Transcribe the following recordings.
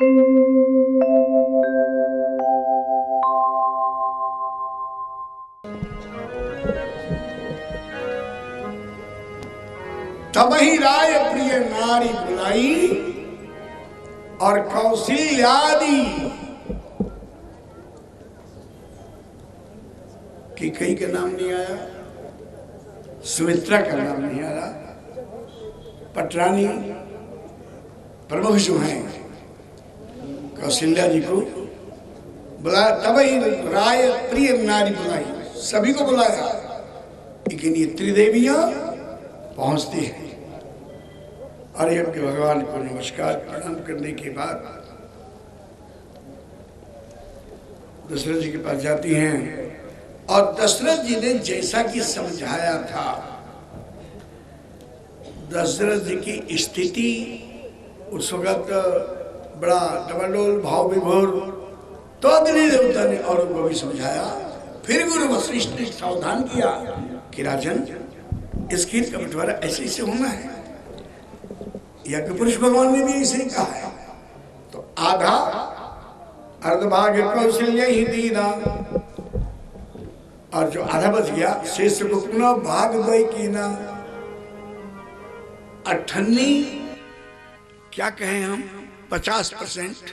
तबहि राय प्रिय नारी बुलाई और कौशल्यादि कि कई का नाम नहीं आया, सुमित्रा का नाम नहीं आया। पटरानी प्रमुख जो हैं कौशल्या जी को बुलाया। तबहि राय प्रिय नारी बुलाई, सभी को बुलाया, लेकिन ये त्रिदेवियां पहुंचती हैं और ये उनके भगवान को नमस्कार प्रणाम करने के बाद दशरथ जी के पास जाती हैं। और दशरथ जी ने जैसा कि समझाया था, दशरथ जी की स्थिति उस वक्त बड़ा डबडोल भाव विभोर, तो अग्नि देवता ने और उनको भी समझाया। फिर गुरु वशिष्ठ ने सावधान किया कि राजन, इस खेत का बंटवारा ऐसे ऐसे होना है। यज्ञ पुरुष भगवान ने भी ऐसे ही कहा है। तो आधा अर्धभाग कौशल्य ही दीना, और जो आधा बच गया शेष को पुनः भाग द्वय कीना। अठन्नी क्या कहें हम, 50%,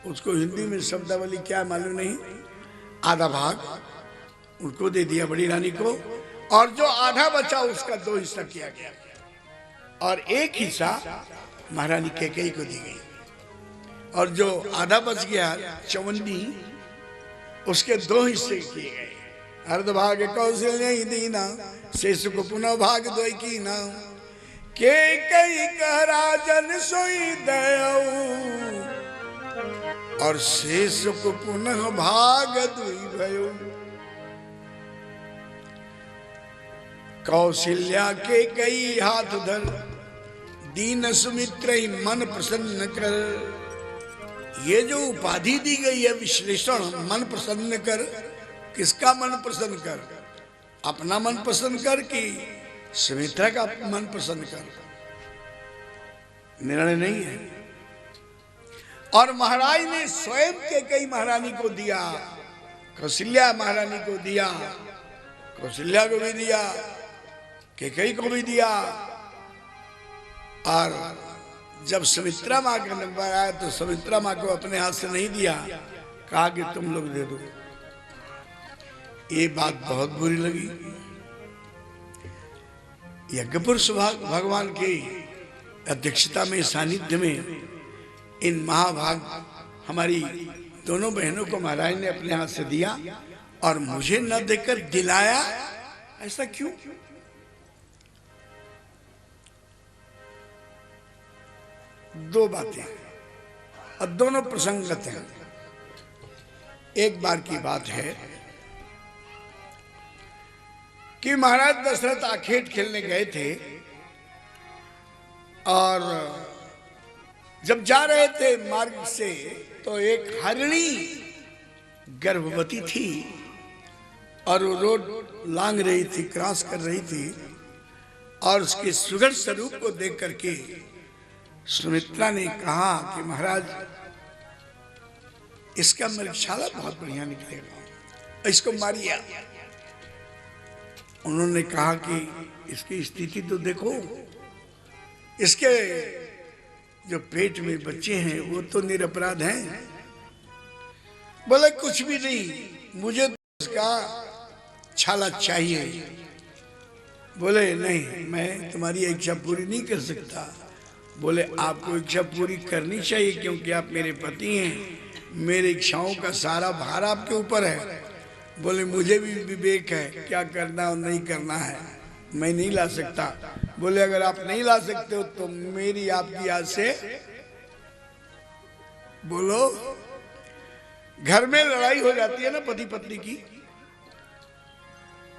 उसको हिंदी में शब्दावली क्या मालूम नहीं, आधा भाग उनको दे दिया बड़ी रानी को, और जो आधा बचा उसका 2 हिस्सा किया गया, और 1 हिस्सा महारानी कैकेयी को दी गई। और जो आधा बच गया चवन्नी, उसके 2 हिस्से किए गए। अर्धभाग कौशल्य ही दीना, शेष को पुनः भाग द्वय कीना। कैकेयी कह राजन सोई दयऊ, और शेष को पुनः भाग द्वय भयो। कौशल्या के कई हाथ धर, दीन सुमित्र मन प्रसन्न कर। ये जो उपाधि दी गई है विश्लेषण, मन प्रसन्न कर, किसका मन प्रसन्न कर? अपना मन प्रसन्न कर कि सुमित्रा का मन प्रसन्न कर? निर्णय नहीं है। और महाराज ने स्वयं के कई महारानी को दिया, कौशल्या महारानी को दिया, कौशल्या को भी दिया, कैकेयी को भी दिया। और जब सुमित्रा माँ का नंबर आया तो सुमित्रा माँ को अपने हाथ से नहीं दिया, कहा कि तुम लोग दे दो। ये बात बहुत बुरी लगी। यज्ञपुरुष भगवान की अध्यक्षता में, सानिध्य में इन महाभाग हमारी दोनों बहनों को महाराज ने अपने हाथ से दिया और मुझे न देकर दिलाया। ऐसा क्यों? दो बातें और दोनों प्रसंगत हैं। एक बार की बात है कि महाराज दशरथ आखेट खेलने गए थे और जब जा रहे थे मार्ग से तो एक हरिणी गर्भवती थी और वो रोड लांग रही थी, क्रॉस कर रही थी। और उसके सुघड़ स्वरूप को देख करके सुमित्रा ने कहा कि महाराज, इसका मृगशाला बहुत बढ़िया निकलेगा, इसको मारिए। उन्होंने कहा कि इसकी स्थिति तो देखो, इसके जो पेट में बच्चे हैं वो तो निरपराध हैं। बोले कुछ भी नहीं, मुझे तो इसका छाला चाहिए। बोले नहीं, मैं तुम्हारी इच्छा पूरी नहीं कर सकता। बोले आपको इच्छा पूरी करनी चाहिए क्योंकि आप मेरे पति हैं, मेरी इच्छाओं का सारा भार आपके ऊपर है। बोले मुझे भी विवेक है, क्या करना और नहीं करना है, मैं नहीं ला सकता। बोले अगर आप नहीं ला सकते हो तो मेरी आपकी आज से बोलो, घर में लड़ाई हो जाती है ना पति पत्नी की,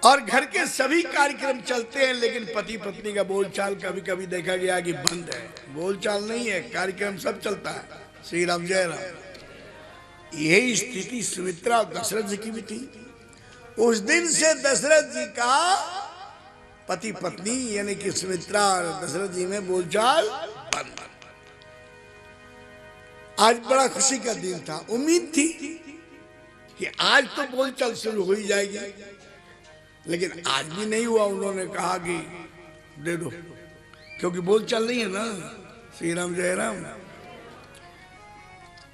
और घर के सभी कार्यक्रम चलते हैं लेकिन पति पत्नी का बोलचाल कभी कभी देखा गया कि बंद है, बोलचाल नहीं है, कार्यक्रम सब चलता है। श्री राम जय राम। यही स्थिति सुमित्रा और दशरथ जी की भी थी। उस दिन से दशरथ जी का पति पत्नी यानी कि सुमित्रा और दशरथ जी में बोलचाल बंद। आज बड़ा खुशी का दिन था, उम्मीद थी कि आज तो बोलचाल शुरू हो ही जाएगी, लेकिन आज भी नहीं हुआ। उन्होंने कहा कि दे दो, क्योंकि बोलचाल नहीं है ना। श्री राम जय राम।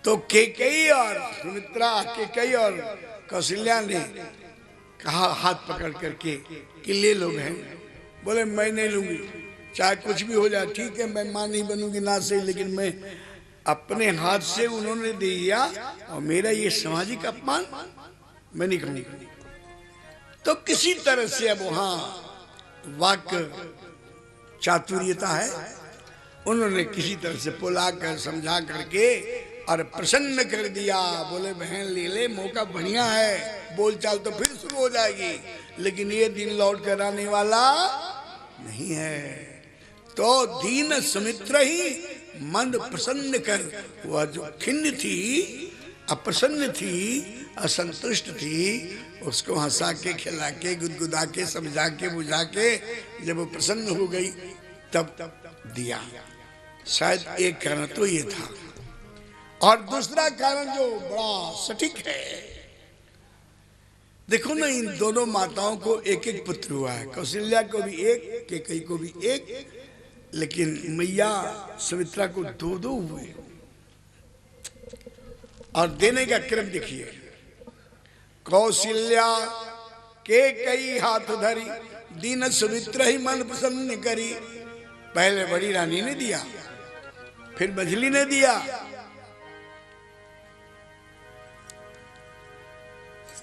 तो कैकेयी और सुमित्रा, कैकेयी और कौशल्या ने कहा हाथ पकड़ करके कि ले लो बहन। बोले मैं नहीं लूंगी, चाहे कुछ भी हो जाए, ठीक है मैं मां नहीं बनूंगी ना सही, लेकिन मैं अपने हाथ से उन्होंने दे दिया और मेरा ये सामाजिक अपमान मैं नहीं करूंगी। तो किसी तरह से अब वहां वाक्य चातुर्यता है, उन्होंने किसी तरह से पुला कर समझा करके और प्रसन्न कर दिया। बोले बहन ले ले, मौका बढ़िया है, बोलचाल तो फिर शुरू हो जाएगी, लेकिन ये दिन लौट कर आने वाला नहीं है। तो दीन सुमित्रा ही मन प्रसन्न कर, वह जो खिन्न थी, अप्रसन्न थी, असंतुष्ट थी, उसको हंसा के, खिला के, गुदगुदा के, समझा के, बुझा के जब वो प्रसन्न हो गई तब दिया। शायद एक कारण तो ये था। और दूसरा कारण जो बड़ा सटीक है, देखो ना इन दोनों माताओं को एक एक पुत्र हुआ है। कौशल्या को भी एक, कैकेयी को भी एक, लेकिन मैया सुमित्रा को दो दो हुए। और देने का क्रम देखिए, कौशल्या कैकेयी हाथ धरी, दीन सुमित्रा ही मन प्रसन्न करी। पहले बड़ी रानी ने दिया, फिर मझली ने दिया,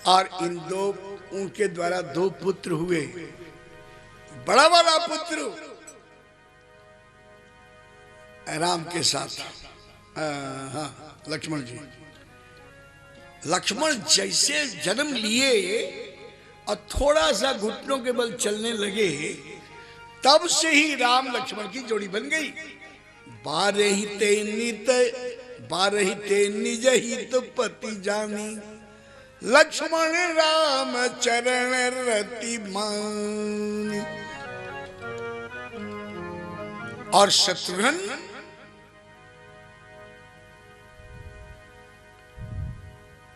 और इन दो, उनके द्वारा दो पुत्र हुए। बड़ा वाला पुत्र राम के साथ, हाँ लक्ष्मण जी। लक्ष्मण जैसे जन्म लिए और थोड़ा सा घुटनों के बल चलने लगे, तब से ही राम लक्ष्मण की जोड़ी बन गई। बारही ते निज हित पति जानी, लक्ष्मण राम चरण रति मानी। और शत्रुघ्न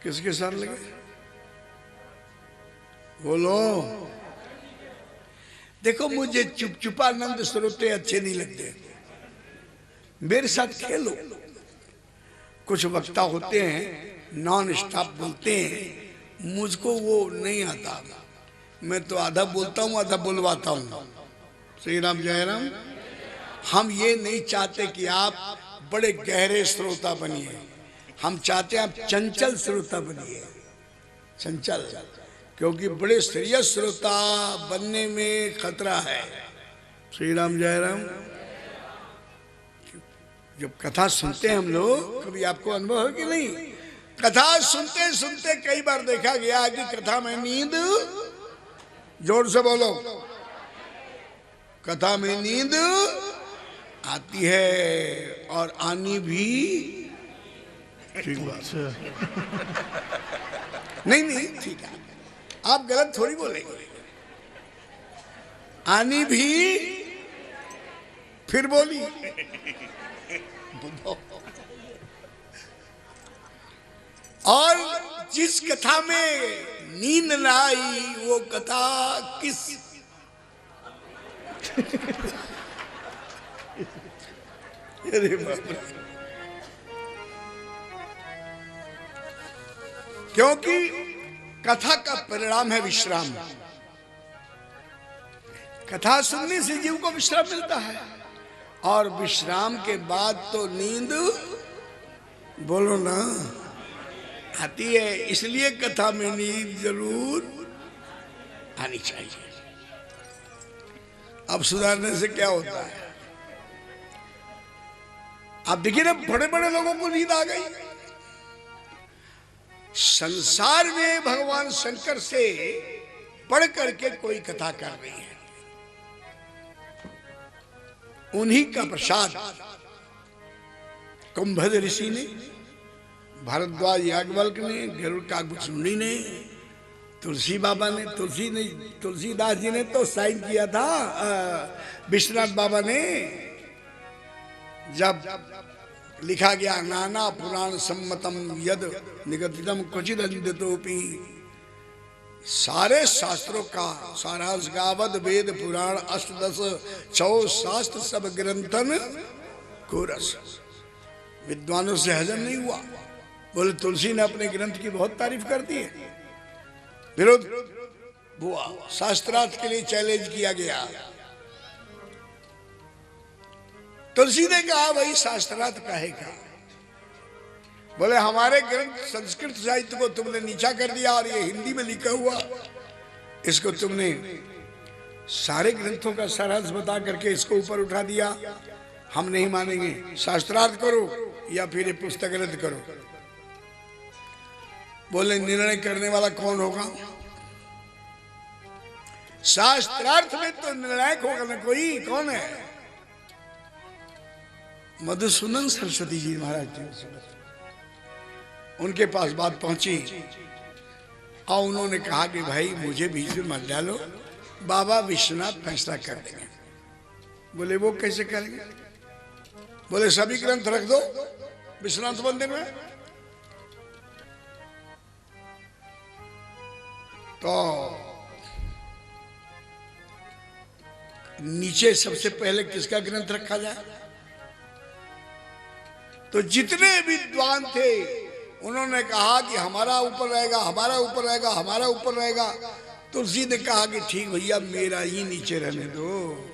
किसके साथ लगे? बोलो। देखो मुझे चुपचुपानंद स्रोते अच्छे नहीं लगते, मेरे साथ खेलो। कुछ वक्ता होते हैं नॉन स्टॉप बोलते हैं, मुझको वो नहीं आता। मैं तो आधा बोलता हूँ, आधा बुलवाता हूँ। श्री राम जय राम। हम ये नहीं चाहते कि आप बड़े गहरे श्रोता बनिए, हम चाहते हैं आप चंचल श्रोता बनिए। चंचल, क्योंकि बड़े सीरियस श्रोता बनने में खतरा है। श्री राम जय राम। जब कथा सुनते हैं हम लोग, कभी आपको अनुभव है कि नहीं? कथा सुनते सुनते कई बार देखा गया है कि कथा में नींद, जोर से बोलो, कथा में नींद आती है और आनी भी ठीक बात। नहीं ठीक है, आप गलत थोड़ी बोलेंगे। आनी भी, फिर बोली। और जिस कथा में नींद ना आई वो कथा किस अरे बाप रे। क्योंकि कथा का परिणाम है विश्राम। कथा सुनने से जीव को विश्राम मिलता है, और विश्राम के बाद तो नींद, बोलो ना, आती है। इसलिए कथा में नींद जरूर आनी चाहिए। अब सुधारने से क्या होता है? आप देखिए ना, बड़े बड़े लोगों को नींद आ गई। संसार में भगवान शंकर से पढ़ करके कोई कथा कर रही है, उन्हीं का प्रसाद कुंभज ऋषि ने, भारद्वाज याज्ञवल्क्य ने, गरुड़ काकभूषुंडी ने, तुलसी बाबा ने, तुलसीदास जी ने तो साइन किया था, विश्वनाथ बाबा ने जब लिखा गया नाना पुराण सम्मतम यद निगदितम क्वचिद अंदितोपि, सारे शास्त्रों का सारांश गावद वेद पुराण अष्टदश छो शास्त्र सब ग्रंथन को रस। विद्वानों से हजम नहीं हुआ। बोले तुलसी ने अपने ग्रंथ की बहुत तारीफ कर दी है, विरोध हुआ, शास्त्रार्थ के लिए चैलेंज किया गया। तुलसी ने कहा भाई शास्त्रार्थ कहेगा। बोले हमारे ग्रंथ संस्कृत साहित्य को तुमने नीचा कर दिया और ये हिंदी में लिखा हुआ इसको तुमने सारे ग्रंथों का सारांश बता करके इसको ऊपर उठा दिया। हम नहीं मानेंगे, शास्त्रार्थ करो या फिर ये पुस्तक रद्द करो। बोले निर्णय करने वाला कौन होगा? शास्त्रार्थ में तो निर्णायक होगा ना कोई, कौन है? मधुसूदन सरस्वती जी महाराज जी, उनके पास बात पहुंची और उन्होंने कहा कि भाई मुझे बीच में मत डालो, बाबा विश्वनाथ फैसला कर देंगे। बोले वो कैसे करेंगे? बोले सभी ग्रंथ रख दो विश्वनाथ मंदिर में। तो नीचे सबसे पहले किसका ग्रंथ रखा जाए? तो जितने विद्वान थे उन्होंने कहा कि हमारा ऊपर रहेगा, हमारा ऊपर रहेगा, हमारा ऊपर रहेगा। तुलसी ने कहा कि ठीक भैया मेरा ही नीचे रहने दो।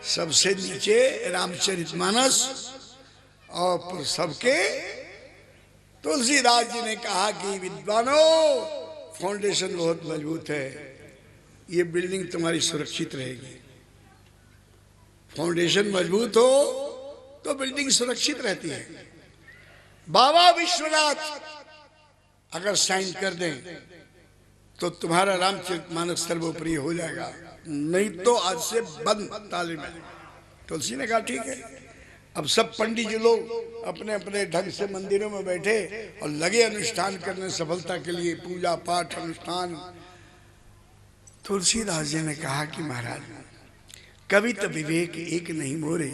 सबसे नीचे रामचरितमानस और सबके तुलसीदास जी ने कहा कि विद्वानों फाउंडेशन बहुत मजबूत है, ये बिल्डिंग तुम्हारी सुरक्षित रहेगी। फाउंडेशन मजबूत हो तो बिल्डिंग सुरक्षित रहती है। बाबा विश्वनाथ अगर साइन कर दें तो तुम्हारा रामचरितमानस सर्वोपरि हो जाएगा, नहीं तो आज से बंद ताले में। तुलसी ने कहा ठीक है। अब सब पंडित जी लोग अपने अपने ढंग से मंदिरों में बैठे और लगे अनुष्ठान करने सफलता के लिए, पूजा पाठ अनुष्ठान। तुलसीदास जी ने कहा कि महाराज कवि तो विवेक एक नहीं मोरे,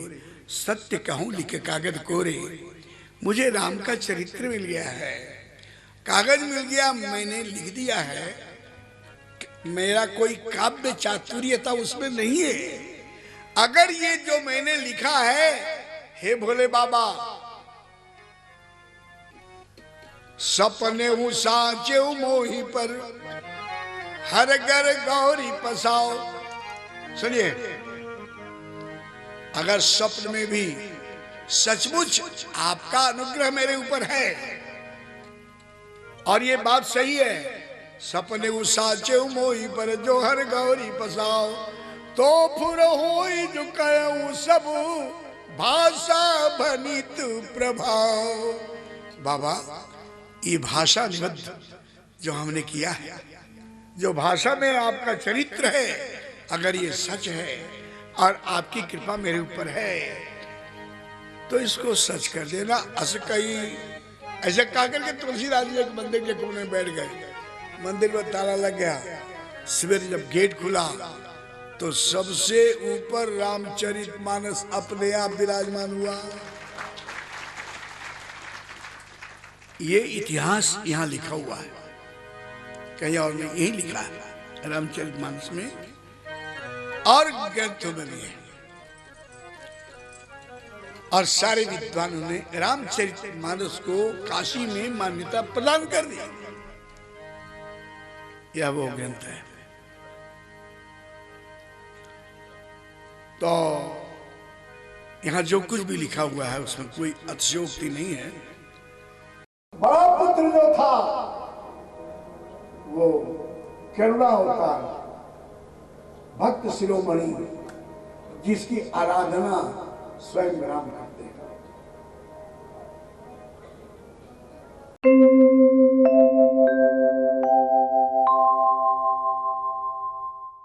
सत्य कहूं लिख कागज कोरे। मुझे राम का चरित्र मिल गया है, कागज मिल गया, मैंने लिख दिया है। मेरा कोई काव्य चातुर्यता उसमें नहीं है। अगर ये जो मैंने लिखा है, हे भोले बाबा, सपने हूं साचे मोही पर हर घर गौरी पसाओ। सुनिए, अगर स्वप्न में भी सचमुच आपका अनुग्रह मेरे ऊपर है और ये बात सही है, सपने साचे मोही पर जो हर गौरी पसाओ, तो फुर होई जो कहूं सब भाषा भनित प्रभाव। बाबा ये भाषा निबद्ध जो हमने किया है, जो भाषा में आपका चरित्र है, अगर ये सच है और आपकी कृपा मेरे ऊपर है तो इसको सच कर देना। अस कई ऐसे कहा करके तुलसीदास जी एक मंदिर के कोने में बैठ गए। मंदिर में ताला लग गया। सवेरे जब गेट खुला तो सबसे ऊपर रामचरितमानस अपने आप विराजमान हुआ। ये इतिहास यहाँ लिखा हुआ है, कहीं और में यही लिखा है रामचरितमानस में और ग्रंथों में भी है। और सारे विद्वानों ने रामचरितमानस को काशी में मान्यता प्रदान कर दी। यह वो ग्रंथ है। तो यहां जो कुछ भी लिखा हुआ है उसमें कोई अतिशयोक्ति नहीं है। बड़ा पुत्र जो था वो करुणा अवतार, भक्त शिरोमणि, जिसकी आराधना स्वयं राम करते हैं।